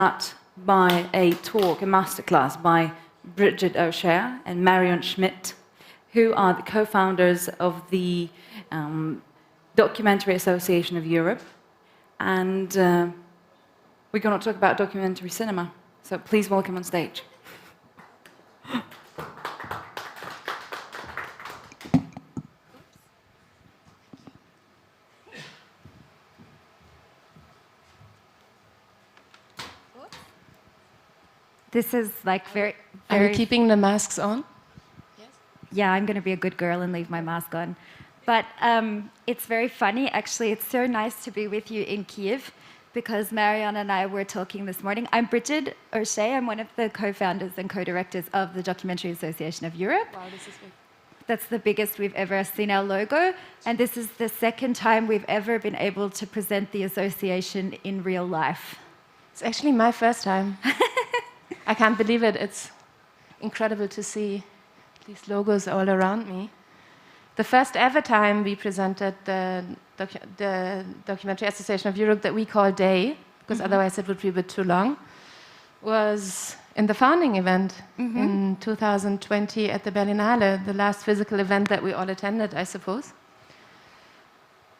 Start by a talk, a masterclass by Bриджид O'Ши and Marіон Шмідт, who are the co-founders of the Documentary Association of Europe. And we're going to talk about documentary cinema. So please welcome on stage. This is like very... Are you keeping the masks on? Yes. Yeah, I'm going to be a good girl and leave my mask on. But it's very funny, actually. It's so nice to be with you in Kiev, because Marion and I were talking this morning. I'm Bриджид O'Ши. I'm one of the co-founders and co-directors of the Documentary Association of Europe. Wow, this is big. That's the biggest we've ever seen our logo. And this is the second time we've ever been able to present the association in real life. It's actually my first time. I can't believe it. It's incredible to see these logos all around me. The first ever time we presented the Documentary Association of Europe that we call DAY, because otherwise it would be a bit too long, was in the founding event in 2020 at the Bерлінале, the last physical event that we all attended, I suppose.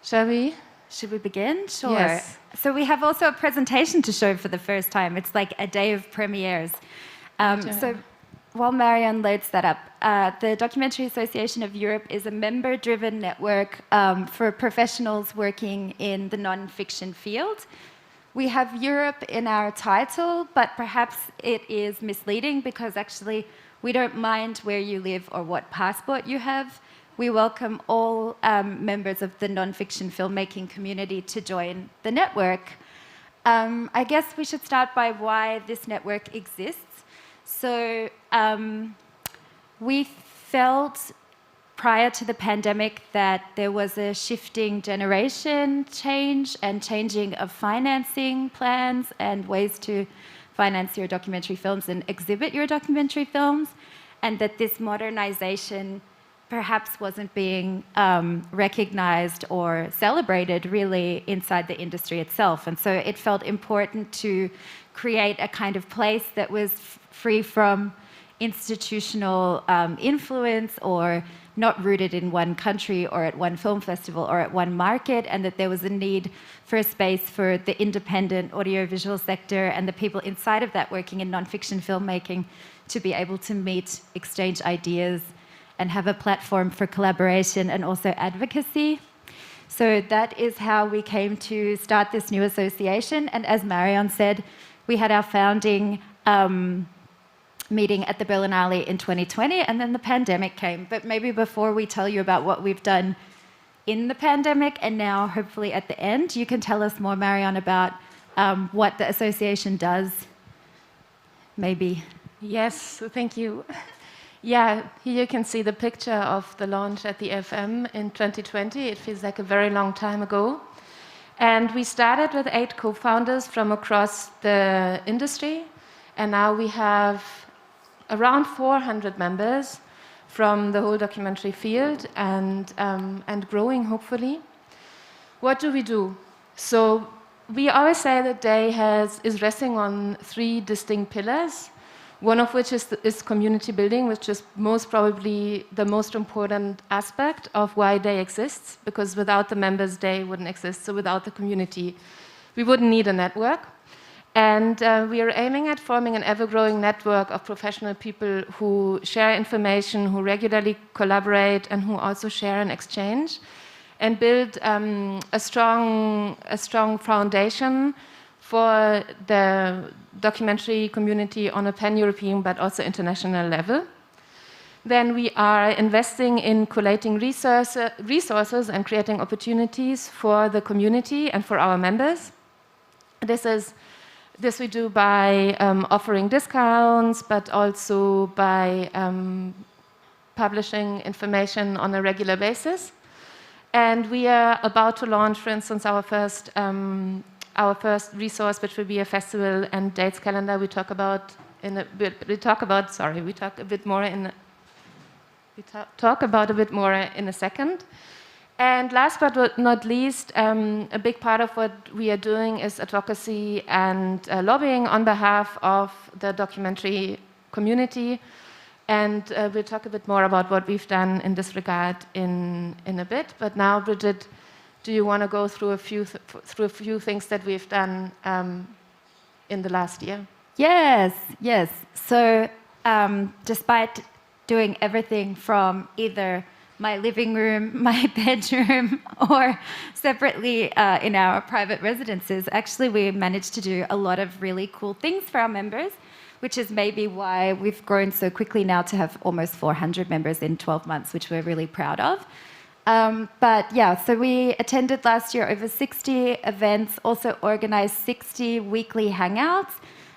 Shall we? Should we begin? Sure. Yes. So we have also a presentation to show for the first time. It's like a day of premieres. So while Marion loads that up, the Documentary Association of Europe is a member-driven network for professionals working in the non-fiction field. We have Europe in our title, but perhaps it is misleading because actually we don't mind where you live or what passport you have. We welcome all members of the non-fiction filmmaking community to join the network. I guess we should start by why this network exists. So we felt prior to the pandemic that there was a shifting generation change and changing of financing plans and ways to finance your documentary films and exhibit your documentary films, and that this modernization perhaps wasn't being recognized or celebrated really inside the industry itself. And so it felt important to create a kind of place that was free from institutional influence or not rooted in one country or at one film festival or at one market, and that there was a need for a space for the independent audiovisual sector and the people inside of that working in non-fiction filmmaking to be able to meet, exchange ideas, and have a platform for collaboration and also advocacy. So that is how we came to start this new association. And as Marion said, we had our founding meeting at the Bерлінале in 2020, and then the pandemic came. But maybe before we tell you about what we've done in the pandemic and now hopefully at the end, you can tell us more, Marion, about what the association does, maybe. Yes, thank you. Yeah, here you can see the picture of the launch at the FM in 2020. It feels like a very long time ago. And we started with 8 co-founders from across the industry. And now we have around 400 members from the whole documentary field and growing, hopefully. What do we do? So we always say that DAY is resting on 3 distinct pillars. One of which is community building, which is most probably the most important aspect of why DAY exists, because without the members, DAY wouldn't exist. So without the community, we wouldn't need a network. And we are aiming at forming an ever-growing network of professional people who share information, who regularly collaborate, and who also share and exchange, and build a strong foundation for the documentary community on a pan-European but also international level. Then we are investing in collating resources and creating opportunities for the community and for our members. This we do by offering discounts, but also by publishing information on a regular basis. And we are about to launch, for instance, our first resource, which will be a festival and dates calendar. We talk about a bit more in a second. And last but not least, a big part of what we are doing is advocacy and lobbying on behalf of the documentary community. And we'll talk a bit more about what we've done in this regard in a bit. But now, Bridget, do you want to go through a few things that we've done in the last year? Yes. So despite doing everything from either my living room, my bedroom, or separately in our private residences, actually we managed to do a lot of really cool things for our members, which is maybe why we've grown so quickly now to have almost 400 members in 12 months, which we're really proud of. But yeah, so we attended last year over 60 events, also organized 60 weekly hangouts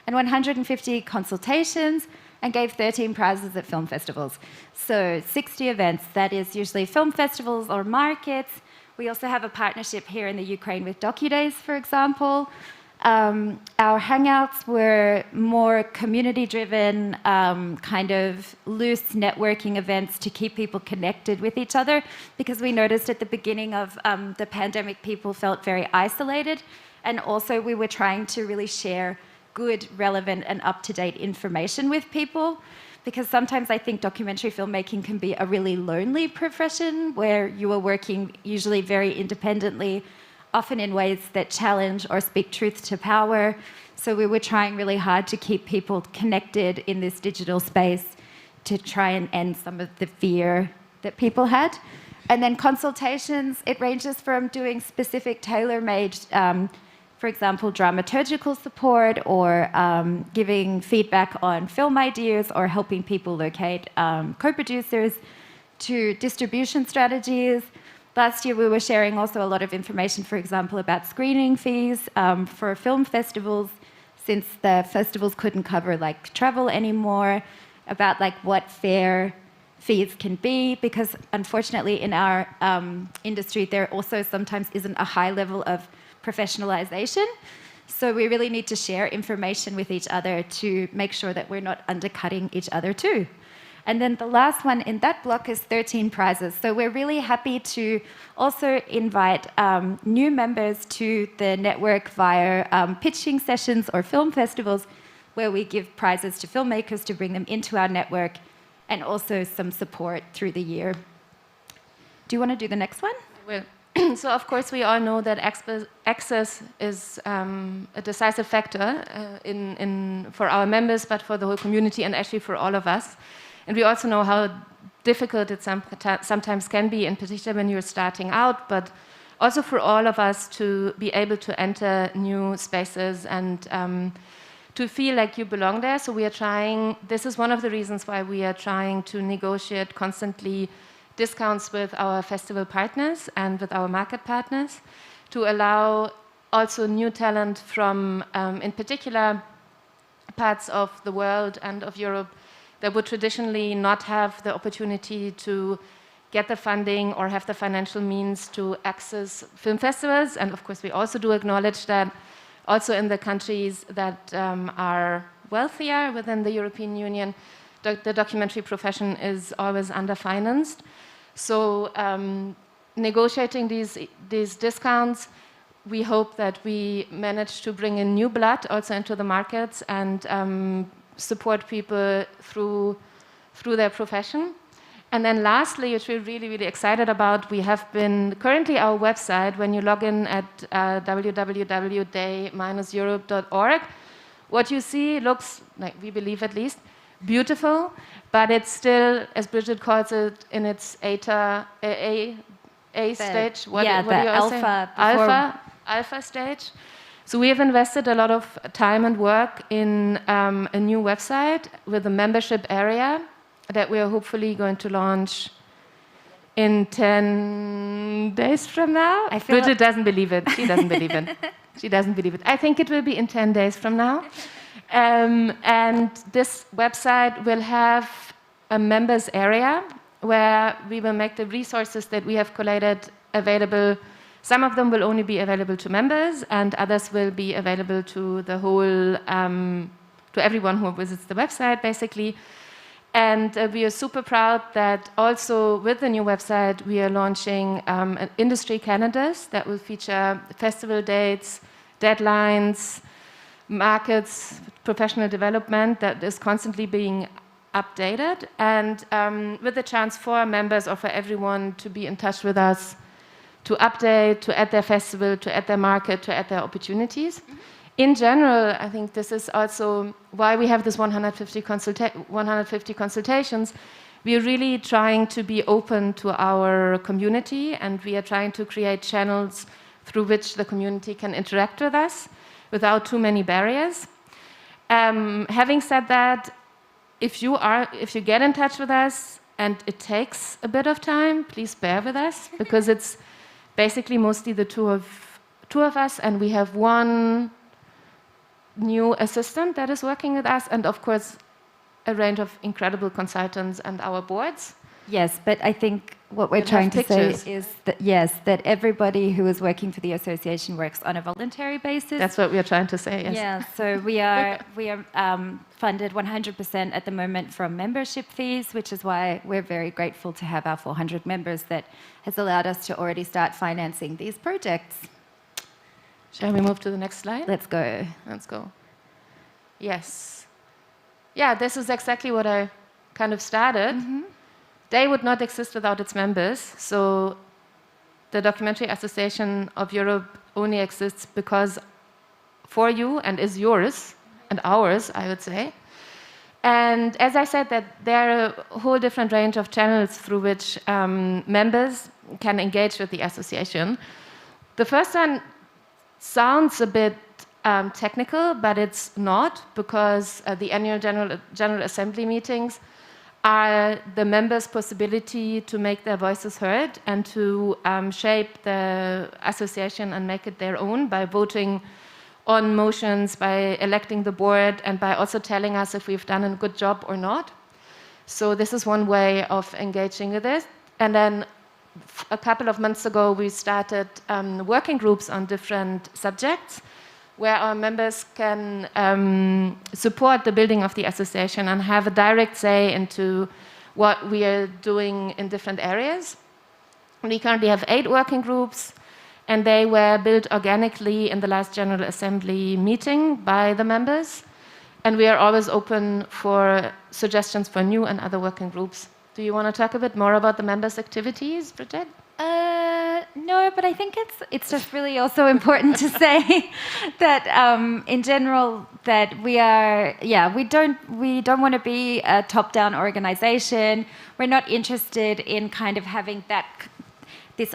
and 150 consultations, and gave 13 prizes at film festivals. So 60 events, that is usually film festivals or markets. We also have a partnership here in the Ukraine with DocuDays, for example. Our hangouts were more community-driven, kind of loose networking events to keep people connected with each other, because we noticed at the beginning of the pandemic, people felt very isolated, and also we were trying to really share good, relevant, and up-to-date information with people, because sometimes I think documentary filmmaking can be a really lonely profession where you are working usually very independently, often in ways that challenge or speak truth to power. So we were trying really hard to keep people connected in this digital space to try and end some of the fear that people had. And then consultations, it ranges from doing specific tailor-made, for example, dramaturgical support, or giving feedback on film ideas, or helping people locate co-producers, to distribution strategies. Last year we were sharing also a lot of information, for example, about screening fees for film festivals, since the festivals couldn't cover like travel anymore, about like what fair fees can be, because unfortunately in our industry there also sometimes isn't a high level of professionalization. So we really need to share information with each other to make sure that we're not undercutting each other too. And then the last one in that block is 13 prizes. So we're really happy to also invite new members to the network via pitching sessions or film festivals, where we give prizes to filmmakers to bring them into our network, and also some support through the year. Do you want to do the next one? Well, so of course we all know that access is a decisive factor for our members, but for the whole community, and actually for all of us. And we also know how difficult it sometimes can be, in particular when you're starting out, but also for all of us to be able to enter new spaces and to feel like you belong there. So we are trying, this is one of the reasons why we are trying to negotiate constantly discounts with our festival partners and with our market partners, to allow also new talent from, in particular, parts of the world and of Europe that would traditionally not have the opportunity to get the funding or have the financial means to access film festivals. And of course, we also do acknowledge that also in the countries that are wealthier within the European Union, the documentary profession is always underfinanced. So negotiating these discounts, we hope that we manage to bring in new blood also into the markets and support people through their profession. And then lastly, which we're really, really excited about, we have been, currently our website, when you log in at www.day-europe.org, what you see looks, like we believe at least, beautiful, but it's still, as Bridget calls it, in its A stage. What do you say? Alpha stage. So we have invested a lot of time and work in a new website with a membership area that we are hopefully going to launch in 10 days from now. Bridget doesn't believe it. She doesn't believe it. She doesn't believe it. I think it will be in 10 days from now. And this website will have a members area where we will make the resources that we have collated available. Some of them will only be available to members, and others will be available to the whole, to everyone who visits the website, basically. And we are super proud that also with the new website, we are launching an industry calendars that will feature festival dates, deadlines, markets, professional development that is constantly being updated, and with the chance for members or for everyone to be in touch with us, to update, to add their festival, to add their market, to add their opportunities. In general, I think this is also why we have this 150 consultations. We are really trying to be open to our community, and we are trying to create channels through which the community can interact with us without too many barriers. Having said that, if you get in touch with us and it takes a bit of time, please bear with us, because it's basically mostly the two of us, and we have one new assistant that is working with us, and of course a range of incredible consultants and our boards. Yes, but I think what we're trying to say is that, yes, that everybody who is working for the association works on a voluntary basis. That's what we are trying to say, yes. Yeah, so we are funded 100% at the moment from membership fees, which is why we're very grateful to have our 400 members that has allowed us to already start financing these projects. Shall we move to the next slide? Let's go. Let's go. Yes. Yeah, this is exactly what I kind of started. Mm-hmm. They would not exist without its members. So the Documentary Association of Europe only exists because for you and is yours and ours, I would say. And as I said, that there are a whole different range of channels through which members can engage with the association. The first one sounds a bit technical, but it's not, because the annual General Assembly meetings are the members' possibility to make their voices heard and to shape the association and make it their own by voting on motions, by electing the board, and by also telling us if we've done a good job or not. So this is one way of engaging with it. And then a couple of months ago, we started working groups on different subjects where our members can support the building of the association and have a direct say into what we are doing in different areas. We currently have 8 working groups, and they were built organically in the last General Assembly meeting by the members. And we are always open for suggestions for new and other working groups. Do you want to talk a bit more about the members' activities, Bridget? No, but I think it's just really also important to say that in general that we don't want to be a top-down organization. We're not interested in kind of having this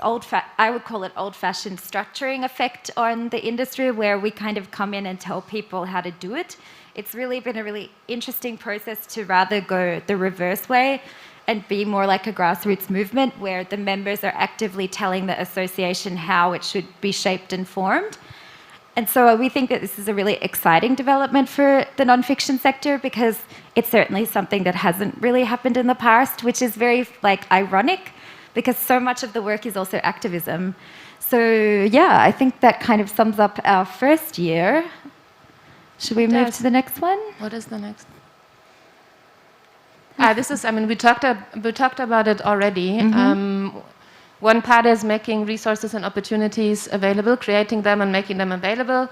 I would call it old-fashioned structuring effect on the industry, where we kind of come in and tell people how to do it. It's really been a really interesting process to rather go the reverse way and be more like a grassroots movement where the members are actively telling the association how it should be shaped and formed. And so we think that this is a really exciting development for the nonfiction sector, because it's certainly something that hasn't really happened in the past, which is very ironic, because so much of the work is also activism. So yeah, I think that kind of sums up our first year. Should we move to the next one? What is the next? This is, we talked about it already. Mm-hmm. One part is making resources and opportunities available, creating them and making them available.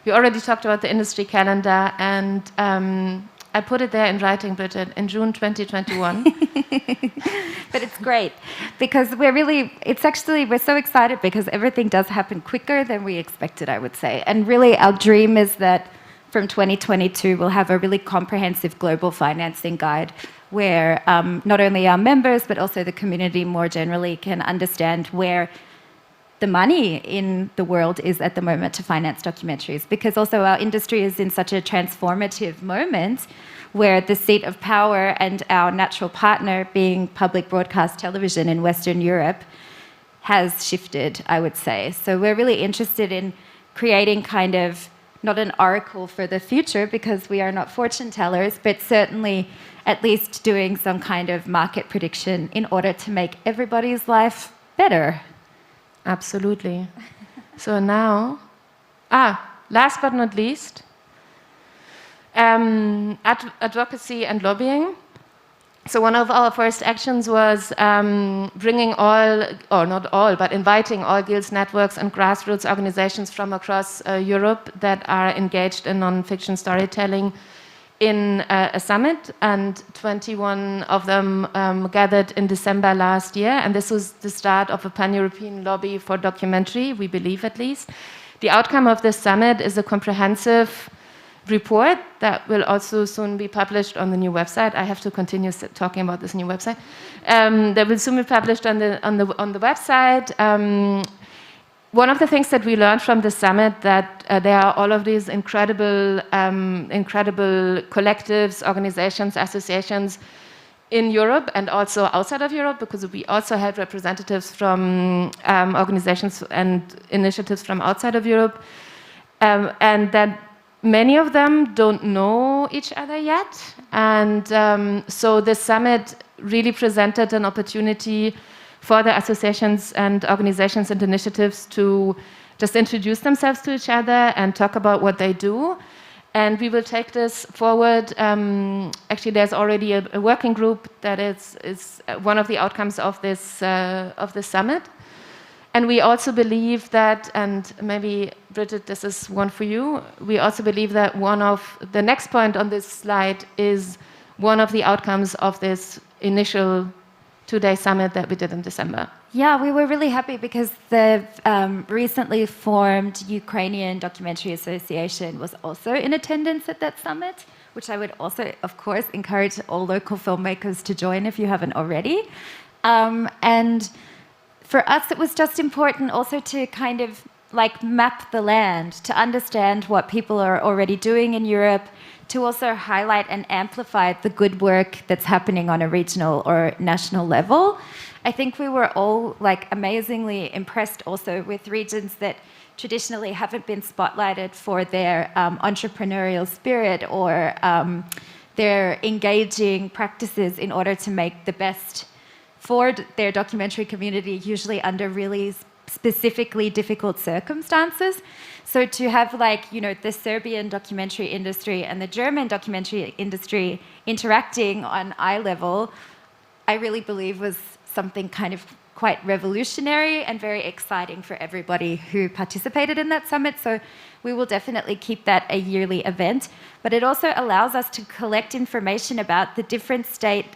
We already talked about the industry calendar, and I put it there in writing, Bridget, in June 2021. But it's great, because we're so excited, because everything does happen quicker than we expected, I would say. And really our dream is that from 2022 we'll have a really comprehensive global financing guide where not only our members but also the community more generally can understand where the money in the world is at the moment to finance documentaries, because also our industry is in such a transformative moment where the seat of power and our natural partner being public broadcast television in Western Europe has shifted, I would say. So we're really interested in creating kind of not an oracle for the future, because we are not fortune tellers, but certainly at least doing some kind of market prediction in order to make everybody's life better. Absolutely. So now, last but not least, advocacy and lobbying. So one of our first actions was bringing all, or not all, but inviting all guilds, networks, and grassroots organizations from across Europe that are engaged in non-fiction storytelling in a summit, and 21 of them gathered in December last year, and this was the start of a pan-European lobby for documentary, we believe at least. The outcome of this summit is a comprehensive report that will also soon be published on the new website. I have to continue talking about this new website. That will soon be published on the website. One of the things that we learned from the summit that there are all of these incredible collectives, organizations, associations in Europe and also outside of Europe, because we also had representatives from organizations and initiatives from outside of Europe, and that many of them don't know each other yet. And so this summit really presented an opportunity for the associations and organizations and initiatives to just introduce themselves to each other and talk about what they do. And we will take this forward. Actually, there's already a working group that is one of the outcomes of this summit. And we also believe that, and maybe, Bridget, this is one for you, we also believe that one of the next point on this slide is one of the outcomes of this initial two-day summit that we did in December. Yeah, we were really happy because the recently formed Ukrainian Documentary Association was also in attendance at that summit, which I would also, of course, encourage all local filmmakers to join if you haven't already. And for us, it was just important also to kind of like map the land, to understand what people are already doing in Europe, to also highlight and amplify the good work that's happening on a regional or national level. I think we were all like amazingly impressed also with regions that traditionally haven't been spotlighted for their entrepreneurial spirit or their engaging practices in order to make the best for their documentary community, usually under really specifically difficult circumstances. So to have like, you know, the Serbian documentary industry and the German documentary industry interacting on eye level, I really believe was something kind of quite revolutionary and very exciting for everybody who participated in that summit. So we will definitely keep that a yearly event. But it also allows us to collect information about the different state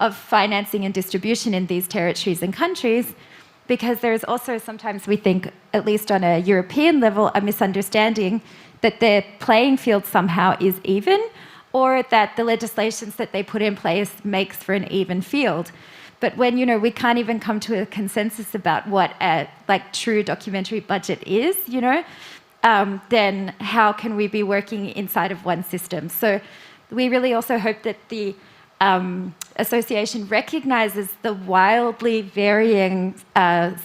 of financing and distribution in these territories and countries, because there is also sometimes, we think, at least on a European level, a misunderstanding that the playing field somehow is even, or that the legislations that they put in place makes for an even field. But when, you know, we can't even come to a consensus about what a like true documentary budget is, you know, then how can we be working inside of one system? So we really also hope that the association recognizes the wildly varying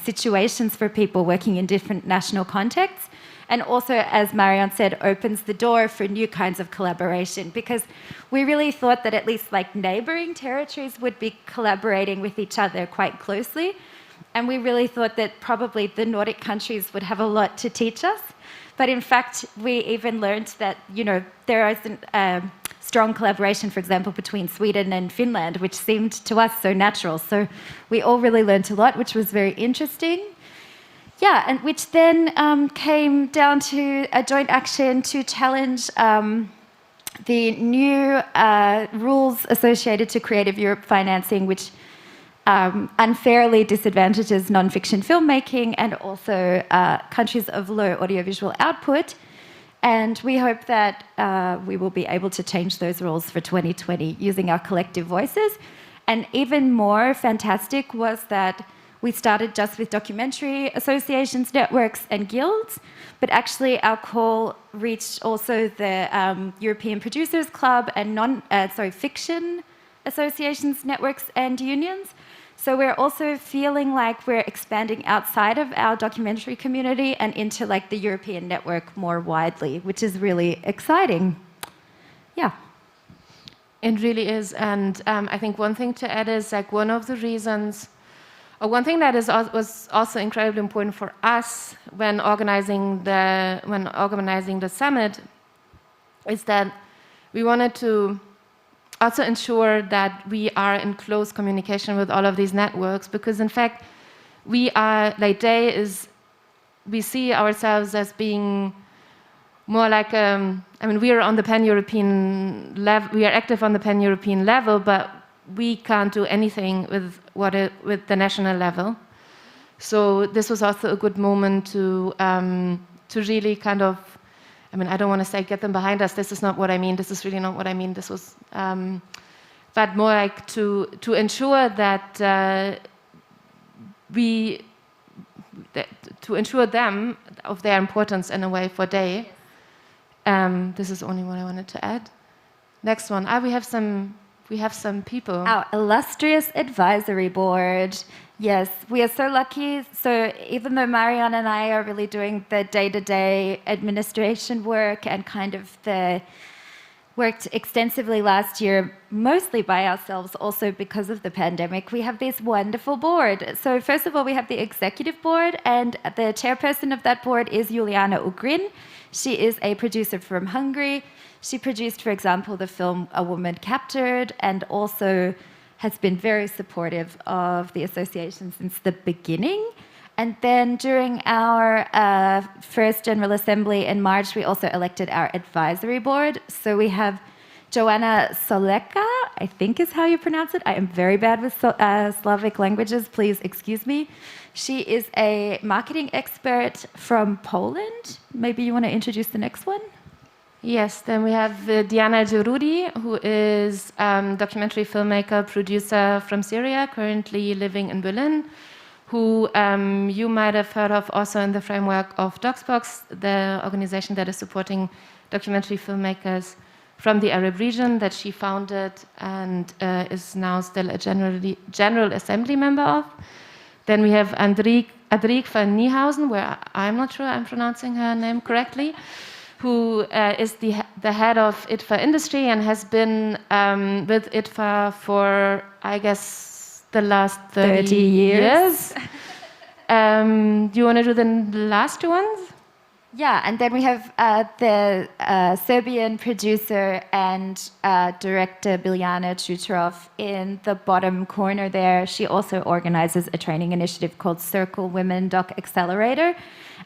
situations for people working in different national contexts, and also, as Marion said, opens the door for new kinds of collaboration, because we really thought that at least like neighboring territories would be collaborating with each other quite closely, and we really thought that probably the Nordic countries would have a lot to teach us. But in fact, we even learned that, you know, there isn't strong collaboration, for example, between Sweden and Finland, which seemed to us so natural. So we all really learned a lot, which was very interesting. Yeah, and which then came down to a joint action to challenge the new rules associated to Creative Europe financing, which unfairly disadvantages non-fiction filmmaking and also countries of low audiovisual output. And we hope that we will be able to change those rules for 2020 using our collective voices. And even more fantastic was that we started just with documentary associations, networks, and guilds, but actually our call reached also the European Producers Club and fiction associations, networks, and unions. So we're also feeling like we're expanding outside of our documentary community and into like the European network more widely, which is really exciting. Yeah. It really is. And I think one thing to add is like one of the reasons, or one thing that was also incredibly important for us when organizing the summit is that we wanted to also ensure that we are in close communication with all of these networks, because in fact, we are, like we see ourselves as being more like, we are on the pan-European level, we are active on the pan-European level, but we can't do anything with the national level. So this was also a good moment to really kind of, I don't want to say get them behind us. This is not what I mean. This is really not what I mean. This was, but more like to ensure that to ensure them of their importance in a way for day. This is only what I wanted to add. Next one. We have some people. Our illustrious advisory board. Yes, we are so lucky. So even though Marion and I are really doing the day-to-day administration work and kind of worked extensively last year, mostly by ourselves, also because of the pandemic, we have this wonderful board. So first of all, we have the executive board, and the chairperson of that board is Juliana Ugrin. She is a producer from Hungary. She produced, for example, the film A Woman Captured, and also has been very supportive of the association since the beginning. And then during our first General Assembly in March, we also elected our advisory board. So we have Joanna Soleka, I think is how you pronounce it. I am very bad with Slavic languages, please excuse me. She is a marketing expert from Poland. Maybe you want to introduce the next one? Yes, then we have Diana Gerudi, who is documentary filmmaker, producer from Syria, currently living in Berlin, who you might have heard of also in the framework of DOCSBox, the organization that is supporting documentary filmmakers from the Arab region that she founded and is now still a General Assembly member of. Then we have Adriek van Niehausen, where I'm not sure I'm pronouncing her name correctly, who is the head of ITFA Industry and has been with ITFA for, I guess, the last 30 years. Do you want to do the last two ones? Yeah, and then we have the Serbian producer and director Biljana Čutrov in the bottom corner there. She also organizes a training initiative called Circle Women Doc Accelerator.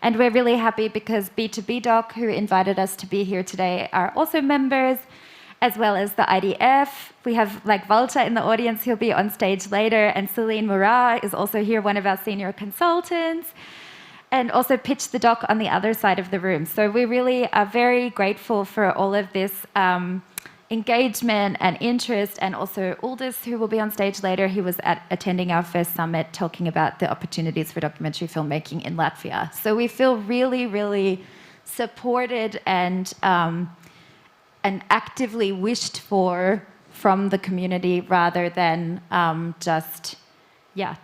And we're really happy because B2B Doc, who invited us to be here today, are also members, as well as the IDF. We have Walter in the audience, he'll be on stage later, and Celine Murat is also here, one of our senior consultants, and also Pitch the Doc on the other side of the room. So we really are very grateful for all of this engagement and interest, and also Uldis, who will be on stage later. He was attending our first summit talking about the opportunities for documentary filmmaking in Latvia. So we feel really, really supported and actively wished for from the community, rather than just,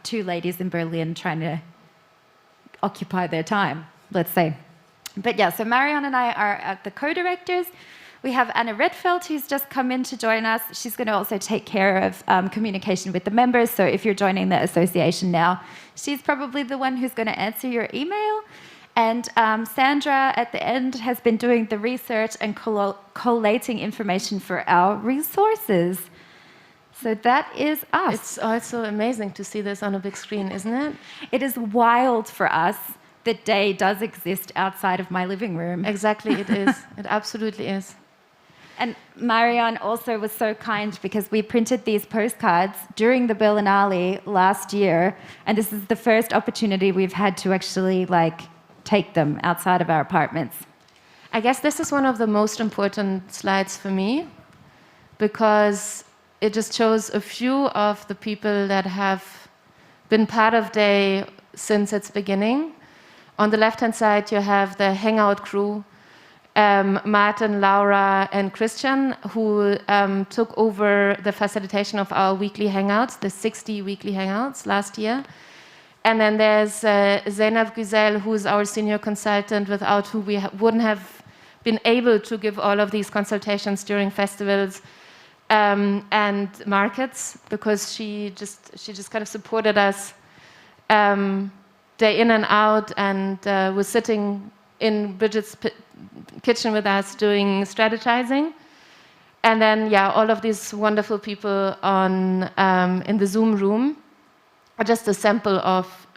two ladies in Berlin trying to occupy their time, let's say. But so Marion and I are the co-directors. We have Anna Redfeld, who's just come in to join us. She's going to also take care of communication with the members. So if you're joining the association now, she's probably the one who's going to answer your email. And Sandra, at the end, has been doing the research and collating information for our resources. So that is us. It's also amazing to see this on a big screen, isn't it? It is wild for us that day does exist outside of my living room. Exactly, it is. It absolutely is. And Marion also was so kind because we printed these postcards during the Berlinale last year, and this is the first opportunity we've had to actually take them outside of our apartments. I guess this is one of the most important slides for me, because it just shows a few of the people that have been part of Day since its beginning. On the left-hand side, you have the Hangout crew, Martin, Laura, and Christian, who took over the facilitation of our weekly Hangouts, the 60 weekly Hangouts last year. And then there's Zeynep Güzel, who's our senior consultant, without who we wouldn't have been able to give all of these consultations during festivals and markets, because she just kind of supported us day in and out, and was sitting in Bridget's kitchen with us doing strategizing. And then, yeah, all of these wonderful people on in the Zoom room are just a sample of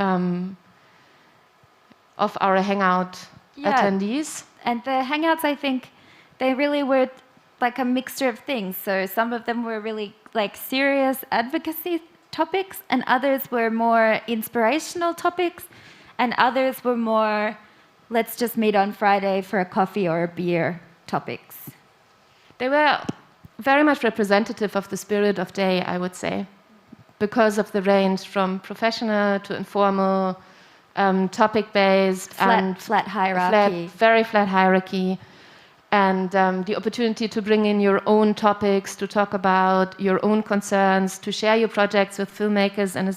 our Hangout attendees. And the Hangouts, I think, they really were like a mixture of things. So some of them were really like serious advocacy topics, and others were more inspirational topics, and others were more, let's just meet on Friday for a coffee or a beer topics. They were very much representative of the spirit of day, I would say, because of the range from professional to informal, topic-based, and flat hierarchy. Very flat hierarchy, and the opportunity to bring in your own topics, to talk about your own concerns, to share your projects with filmmakers, and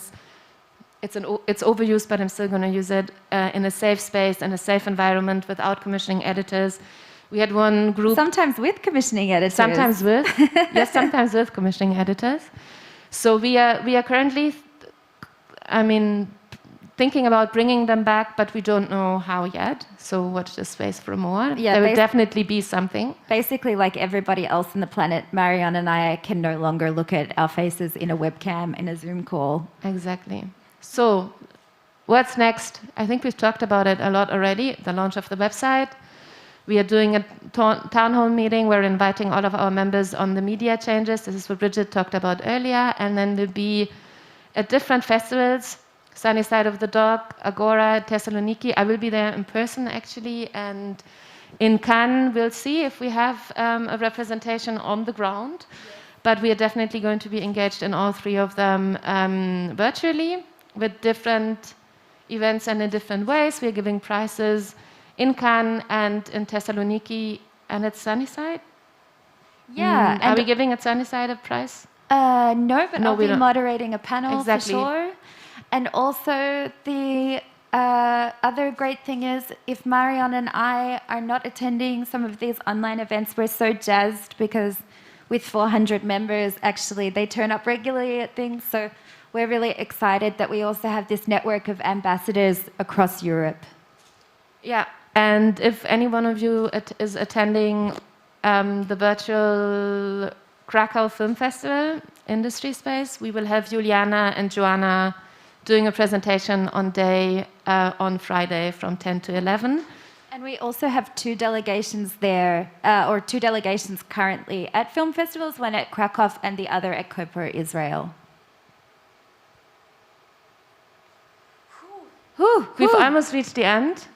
it's overused, but I'm still going to use it in a safe space and a safe environment without commissioning editors. We had one group. Sometimes with commissioning editors. Sometimes with, yes, sometimes with commissioning editors. So we are currently, thinking about bringing them back, but we don't know how yet. So watch this space for more. Yeah, there will definitely be something. Basically, like everybody else on the planet, Marion and I can no longer look at our faces in a webcam in a Zoom call. Exactly. So what's next? I think we've talked about it a lot already, the launch of the website. We are doing a town hall meeting. We're inviting all of our members on the media changes. This is what Bridget talked about earlier. And then we'll be at different festivals, Sunny Side of the DOK, Agora, Thessaloniki. I will be there in person, actually. And in Cannes, we'll see if we have a representation on the ground. But we are definitely going to be engaged in all three of them virtually with different events and in different ways. We are giving prizes in Cannes and in Thessaloniki and at Sunnyside. Yeah. Are we giving at Sunnyside a prize? No, but I'll be moderating a panel exactly. for sure. And also the other great thing is if Marion and I are not attending some of these online events, we're so jazzed because with 400 members, actually, they turn up regularly at things. So we're really excited that we also have this network of ambassadors across Europe. Yeah, and if any one of you is attending the virtual Krakow Film Festival industry space, we will have Juliana and Joanna doing a presentation on Friday from 10 to 11. And we also have two delegations there, or two delegations currently at film festivals, one at Krakow and the other at Koper, Israel. We've almost reached the end.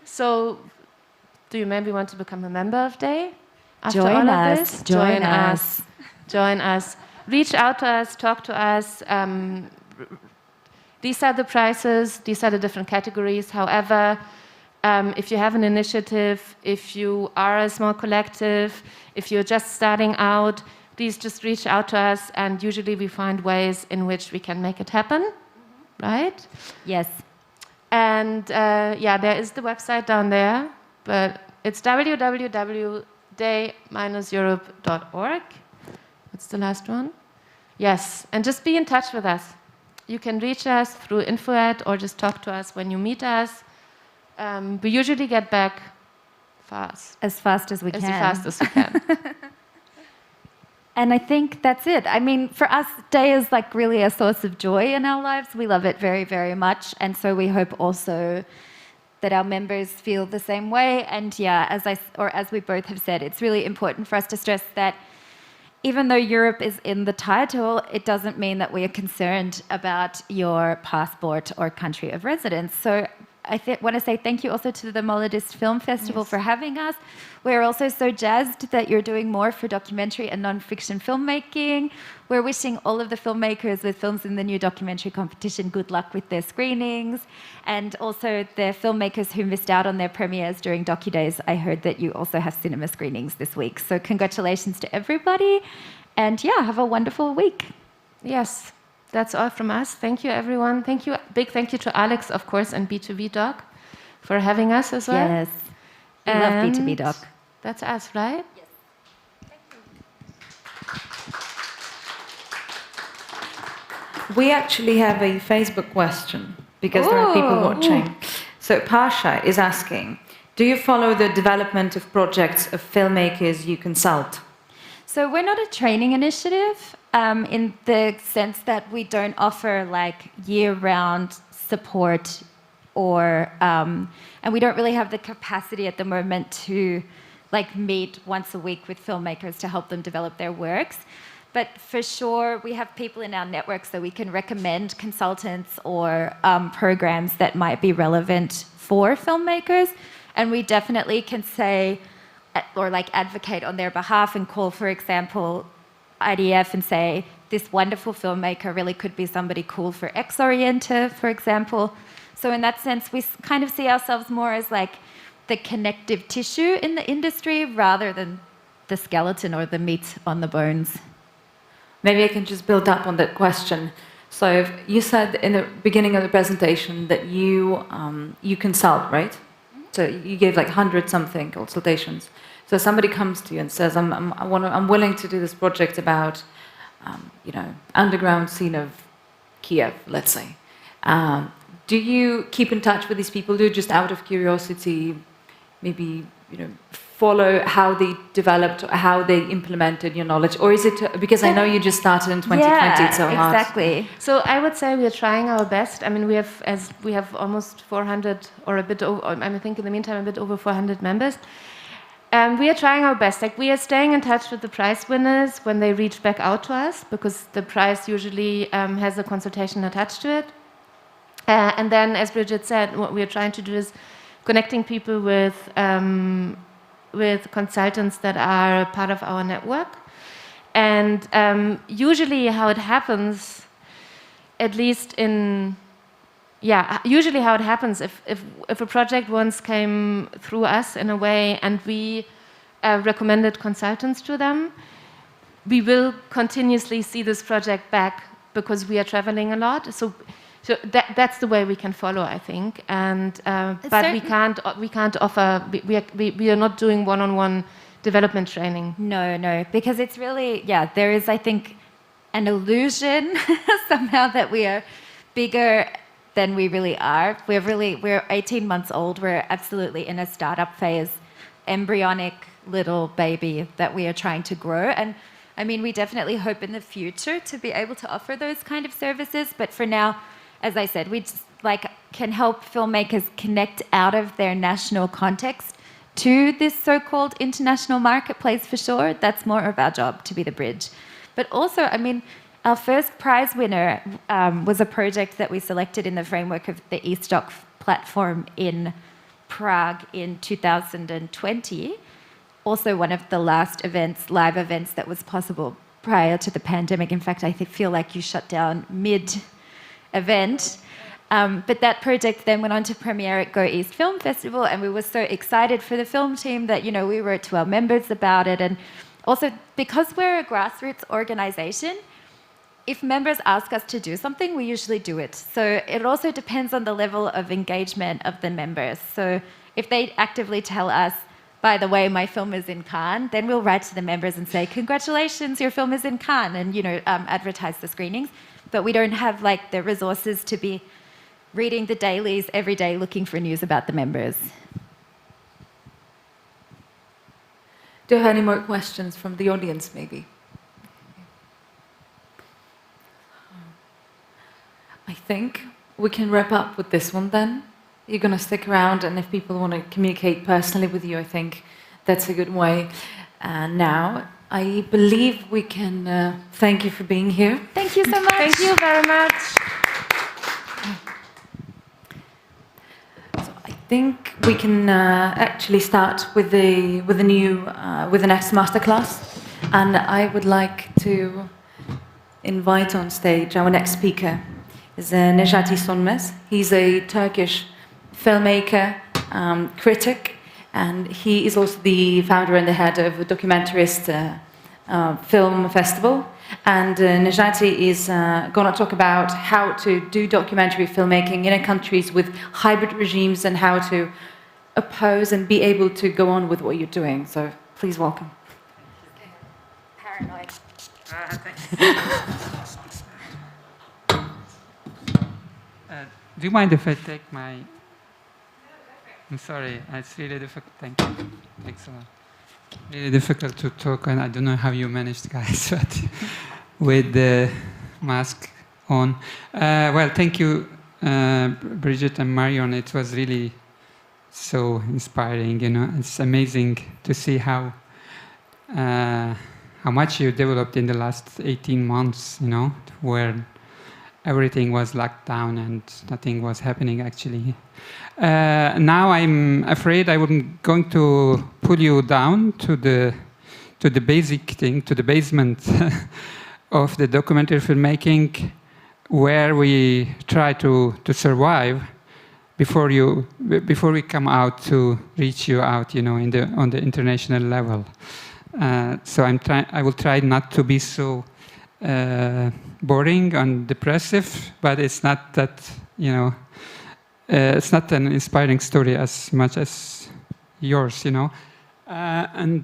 So, do you maybe want to become a member of DAY? After Join all us. of this? Join us. Join us. Reach out to us, talk to us. These are the prices, these are the different categories. However, if you have an initiative, if you are a small collective, if you're just starting out, please just reach out to us, and usually we find ways in which we can make it happen, right? Yes. And there is the website down there, but it's www.day-europe.org. What's the last one? Yes, and just be in touch with us. You can reach us through info@ or just talk to us when you meet us. We usually get back fast. As fast as we can. As fast as we can. And I think that's it. I mean, for us, DAY is like really a source of joy in our lives. We love it very, very much. And so we hope also that our members feel the same way. And yeah, as we both have said, it's really important for us to stress that even though Europe is in the title, it doesn't mean that we are concerned about your passport or country of residence. So I want to say thank you also to the Molodist Film Festival for having us. We're also so jazzed that you're doing more for documentary and non-fiction filmmaking. We're wishing all of the filmmakers with films in the new documentary competition good luck with their screenings. And also the filmmakers who missed out on their premieres during DocuDays, I heard that you also have cinema screenings this week. So congratulations to everybody. And yeah, have a wonderful week. Yes. That's all from us. Thank you, everyone. Thank you. Big thank you to Alex, of course, and B2B Doc for having us as well. Yes. We love B2B Doc. That's us, right? Yes. Thank you. We actually have a Facebook question because there are people watching. So Pasha is asking, do you follow the development of projects of filmmakers you consult? So we're not a training initiative in the sense that we don't offer like year-round support or, and we don't really have the capacity at the moment to like meet once a week with filmmakers to help them develop their works. But for sure, we have people in our network so we can recommend consultants or programs that might be relevant for filmmakers. And we definitely can say, or like advocate on their behalf and call, for example, IDF and say, this wonderful filmmaker really could be somebody cool for X-Oriente, for example. So in that sense, we kind of see ourselves more as like the connective tissue in the industry rather than the skeleton or the meat on the bones. Maybe I can just build up on that question. So you said in the beginning of the presentation that you consult, right? So you gave like 100-something consultations. So somebody comes to you and says, I'm willing to do this project about, underground scene of Kiev, let's say. Do you keep in touch with these people? Do you just out of curiosity, maybe, follow how they developed, how they implemented your knowledge? Or is it, because I know you just started in 2020, it's so hard. Exactly. So I would say we are trying our best. I mean, we have almost 400 or a bit over, I think in the meantime a bit over 400 members. We are trying our best. Like, we are staying in touch with the prize winners when they reach back out to us, because the prize usually has a consultation attached to it. And then, as Bridget said, what we are trying to do is connecting people with consultants that are part of our network. And usually how it happens, at least usually how it happens, if a project once came through us in a way and we recommended consultants to them, we will continuously see this project back because we are traveling a lot. So that's the way we can follow, I think. And but we can't offer. We are not doing one-on-one development training. No, because it's really there is, I think, an illusion somehow that we are bigger than we really are. We're 18 months old. We're absolutely in a startup phase, embryonic little baby that we are trying to grow. And I mean, we definitely hope in the future to be able to offer those kind of services. But for now, as I said, we just, can help filmmakers connect out of their national context to this so-called international marketplace for sure. That's more of our job, to be the bridge. But also, I mean, our first prize winner was a project that we selected in the framework of the DOK platform in Prague in 2020. Also one of the last live events that was possible prior to the pandemic. In fact, I feel like you shut down mid-event. But that project then went on to premiere at Go East Film Festival, and we were so excited for the film team that, we wrote to our members about it. And also, because we're a grassroots organization, if members ask us to do something, we usually do it. So it also depends on the level of engagement of the members. So if they actively tell us, by the way, my film is in Cannes, then we'll write to the members and say, congratulations, your film is in Cannes, and advertise the screenings. But we don't have the resources to be reading the dailies every day looking for news about the members. Do you have any more questions from the audience, maybe? I think we can wrap up with this one then. You're going to stick around, and if people want to communicate personally with you, I think that's a good way. Now, I believe we can thank you for being here. Thank you so much. Thank you very much. So I think we can actually start with the next masterclass, and I would like to invite on stage our next speaker. Is Necati Sönmez. He's a Turkish filmmaker, critic, and he is also the founder and the head of the Documentarist Film Festival. And Necati is going to talk about how to do documentary filmmaking in countries with hybrid regimes and how to oppose and be able to go on with what you're doing. So please welcome. Paranoid. Do you mind if I take my... I'm sorry, it's really difficult. Thank you. Thanks a lot. really difficult to talk, and I don't know how you managed, guys, but with the mask on. Well, thank you, Bridget and Marion. It was really so inspiring. You know, it's amazing to see how much you developed in the last 18 months. You know, where everything was locked down and nothing was happening actually. Now I'm afraid I'm going to pull you down to the basic thing, to the basement of the documentary filmmaking, where we try to survive before we come out to reach you out, you know, on the international level. So I will try not to be so boring and depressive, but it's not that, you know, it's not an inspiring story as much as yours, you know. I'm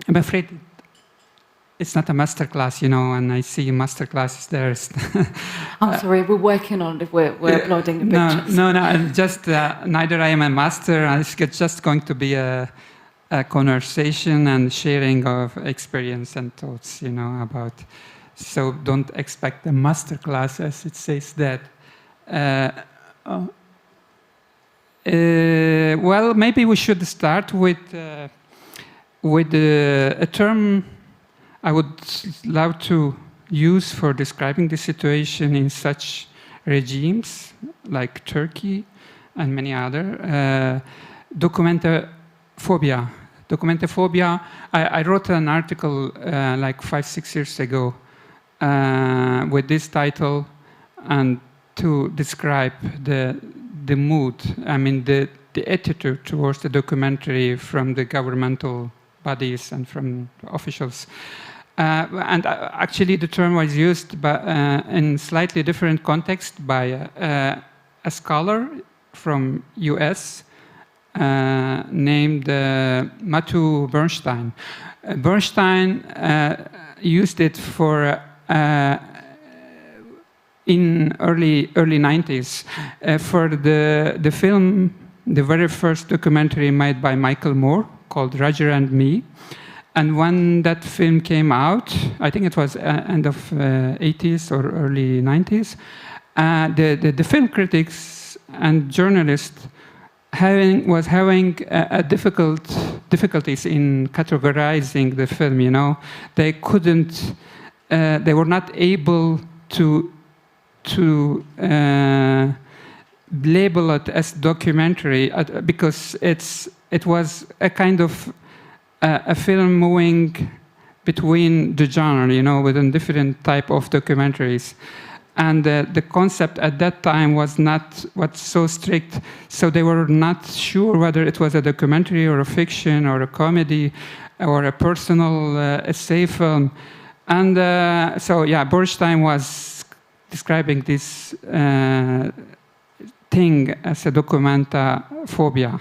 afraid it's not a master class, you know, and I see master classes there. I'm sorry, we're working on it. We're uploading the pictures. No, I'm just, neither I am a master. It's just going to be a conversation and sharing of experience and thoughts, you know, about. So don't expect a master class, as it says that. Well, maybe we should start with a term I would love to use for describing the situation in such regimes like Turkey and many other. Documentophobia. Documentophobia. I wrote an article like 5-6 years ago with this title, and to describe the mood, I mean the attitude towards the documentary from the governmental bodies and from officials. And actually the term was used in slightly different context by a scholar from US named Matthew Bernstein. Bernstein used it for in early 90s for the film, the very first documentary made by Michael Moore called Roger and Me. And when that film came out, I think it was end of 80s or early 90s, the film critics and journalists was having difficulties in categorizing the film. You know, they couldn't, they were not able to label it as documentary because it was a kind of a film moving between the genre, you know, within different type of documentaries. And the concept at that time was not so strict, so they were not sure whether it was a documentary or a fiction or a comedy or a personal essay film. And so, yeah, Bernstein was describing this thing as a documentophobia.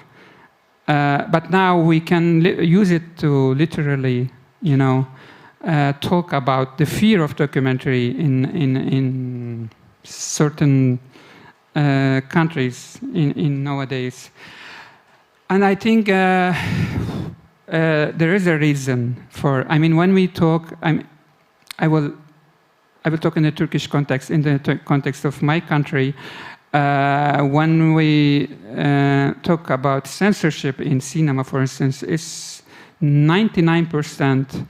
But now we can use it to literally, you know, talk about the fear of documentary in certain countries in nowadays. And I think there is a reason for. I mean, when we talk, I will talk in the Turkish context, in the context of my country. When we talk about censorship in cinema, for instance, it's 99%.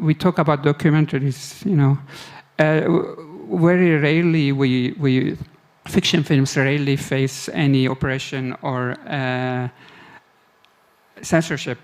We talk about documentaries, you know. Very rarely fiction films rarely face any oppression or censorship.